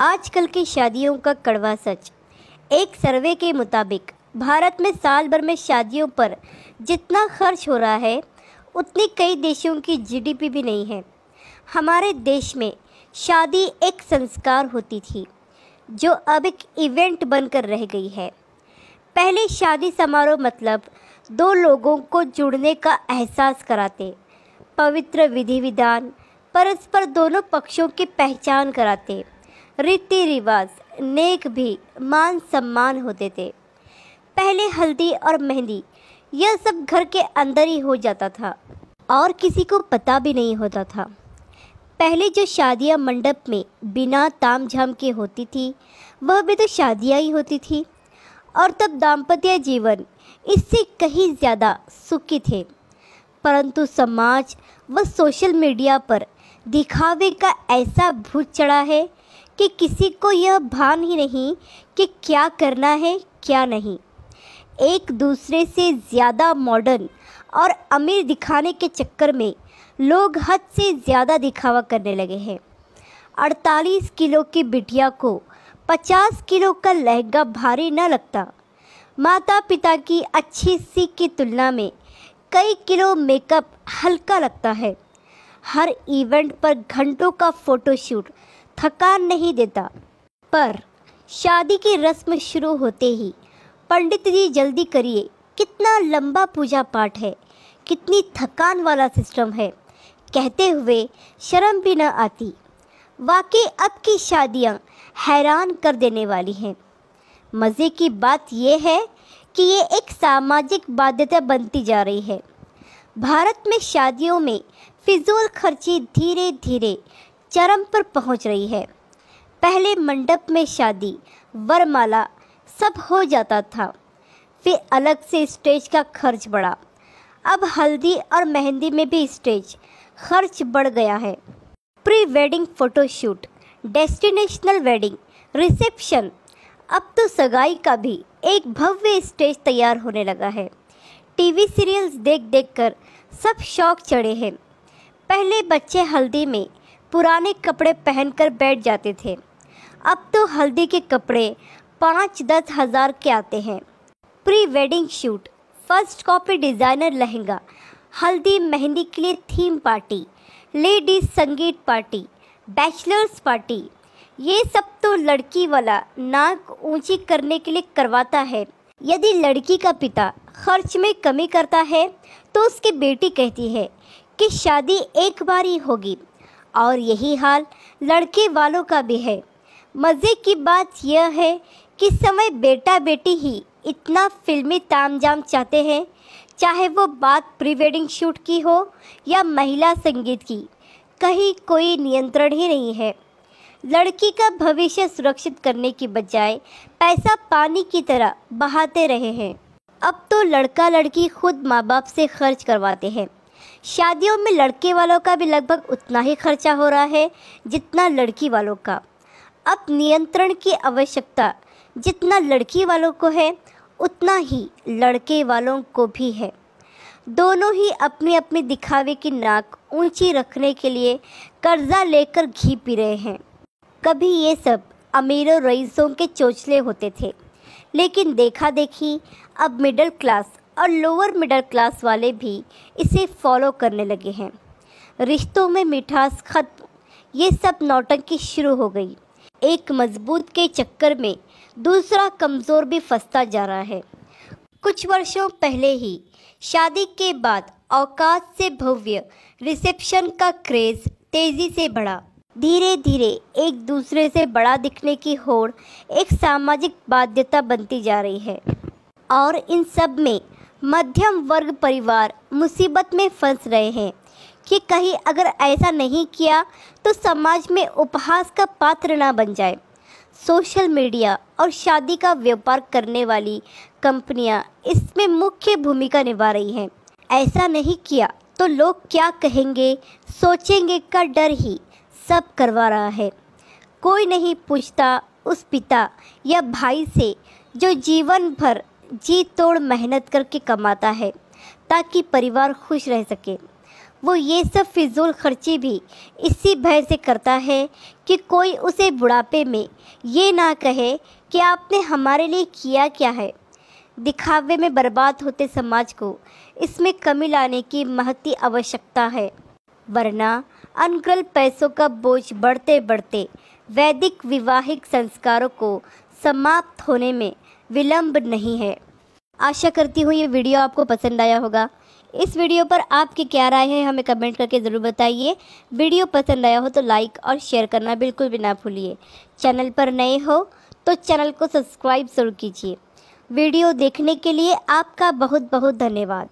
आजकल की शादियों का कड़वा सच। एक सर्वे के मुताबिक भारत में साल भर में शादियों पर जितना खर्च हो रहा है उतनी कई देशों की जीडीपी भी नहीं है। हमारे देश में शादी एक संस्कार होती थी जो अब एक इवेंट बनकर रह गई है। पहले शादी समारोह मतलब दो लोगों को जुड़ने का एहसास कराते, पवित्र विधि विधान परस्पर दोनों पक्षों की पहचान कराते, रीति रिवाज नेक भी मान सम्मान होते थे। पहले हल्दी और मेहंदी यह सब घर के अंदर ही हो जाता था और किसी को पता भी नहीं होता था। पहले जो शादियां मंडप में बिना तामझाम के होती थी वह भी तो शादियां ही होती थी, और तब दाम्पत्य जीवन इससे कहीं ज़्यादा सुखी थे। परंतु समाज व सोशल मीडिया पर दिखावे का ऐसा भूत चढ़ा है कि किसी को यह भान ही नहीं कि क्या करना है क्या नहीं। एक दूसरे से ज़्यादा मॉडर्न और अमीर दिखाने के चक्कर में लोग हद से ज़्यादा दिखावा करने लगे हैं। 48 किलो की बिटिया को 50 किलो का लहंगा भारी न लगता। माता पिता की अच्छी सीख की तुलना में कई किलो मेकअप हल्का लगता है। हर इवेंट पर घंटों का फ़ोटोशूट थकान नहीं देता, पर शादी की रस्म शुरू होते ही पंडित जी जल्दी करिए, कितना लंबा पूजा पाठ है, कितनी थकान वाला सिस्टम है, कहते हुए शर्म भी न आती। वाकई अब की शादियां हैरान कर देने वाली हैं। मज़े की बात यह है कि ये एक सामाजिक बाध्यता बनती जा रही है। भारत में शादियों में फिजूल खर्ची धीरे धीरे चरम पर पहुंच रही है। पहले मंडप में शादी, वरमाला सब हो जाता था, फिर अलग से स्टेज का खर्च बढ़ा। अब हल्दी और मेहंदी में भी स्टेज खर्च बढ़ गया है। Pre wedding photoshoot, destinational wedding, reception, अब तो सगाई का भी एक भव्य स्टेज तैयार होने लगा है। टीवी सीरियल्स देख देख कर सब शौक चढ़े हैं। पहले बच्चे हल्दी में पुराने कपड़े पहनकर बैठ जाते थे, अब तो हल्दी के कपड़े 5-10 हज़ार के आते हैं। Pre wedding shoot, first copy designer lehenga, हल्दी मेहंदी के लिए थीम पार्टी, लेडीज संगीत पार्टी, बैचलर्स पार्टी, ये सब तो लड़की वाला नाक ऊंची करने के लिए करवाता है। यदि लड़की का पिता खर्च में कमी करता है तो उसकी बेटी कहती है कि शादी एक बार ही होगी, और यही हाल लड़के वालों का भी है। मज़े की बात यह है कि समय बेटा बेटी ही इतना फिल्मी तामझाम चाहते हैं, चाहे वो बात प्री वेडिंग शूट की हो या महिला संगीत की, कहीं कोई नियंत्रण ही नहीं है। लड़की का भविष्य सुरक्षित करने की बजाय पैसा पानी की तरह बहाते रहे हैं। अब तो लड़का लड़की खुद माँ बाप से खर्च करवाते हैं। शादियों में लड़के वालों का भी लगभग उतना ही खर्चा हो रहा है जितना लड़की वालों का। अब नियंत्रण की आवश्यकता जितना लड़की वालों को है उतना ही लड़के वालों को भी है। दोनों ही अपनी अपनी दिखावे की नाक ऊंची रखने के लिए कर्जा लेकर घी पी रहे हैं। कभी ये सब अमीरों रईसों के चोचले होते थे, लेकिन देखा देखी अब मिडिल क्लास और लोअर मिडिल क्लास वाले भी इसे फॉलो करने लगे हैं। रिश्तों में मिठास खत्म, ये सब नौटंकी शुरू हो गई। एक मजबूत के चक्कर में दूसरा कमज़ोर भी फंसता जा रहा है। कुछ वर्षों पहले ही शादी के बाद औकात से भव्य रिसेप्शन का क्रेज़ तेज़ी से बढ़ा। धीरे धीरे एक दूसरे से बड़ा दिखने की होड़ एक सामाजिक बाध्यता बनती जा रही है, और इन सब में मध्यम वर्ग परिवार मुसीबत में फंस रहे हैं कि कहीं अगर ऐसा नहीं किया तो समाज में उपहास का पात्र ना बन जाए। सोशल मीडिया और शादी का व्यापार करने वाली कंपनियां इसमें मुख्य भूमिका निभा रही हैं। ऐसा नहीं किया तो लोग क्या कहेंगे, सोचेंगे का डर ही सब करवा रहा है। कोई नहीं पूछता उस पिता या भाई से जो जीवन भर जी तोड़ मेहनत करके कमाता है ताकि परिवार खुश रह सके। वो ये सब फिजूल खर्ची भी इसी भय से करता है कि कोई उसे बुढ़ापे में ये ना कहे कि आपने हमारे लिए किया क्या है। दिखावे में बर्बाद होते समाज को इसमें कमी लाने की महती आवश्यकता है, वरना अनगल पैसों का बोझ बढ़ते बढ़ते वैदिक विवाहिक संस्कारों को समाप्त होने में विलंब नहीं है। आशा करती हूँ ये वीडियो आपको पसंद आया होगा। इस वीडियो पर आपकी क्या राय है हमें कमेंट करके ज़रूर बताइए। वीडियो पसंद आया हो तो लाइक और शेयर करना बिल्कुल भी ना भूलिए। चैनल पर नए हो तो चैनल को सब्सक्राइब ज़रूर कीजिए। वीडियो देखने के लिए आपका बहुत बहुत धन्यवाद।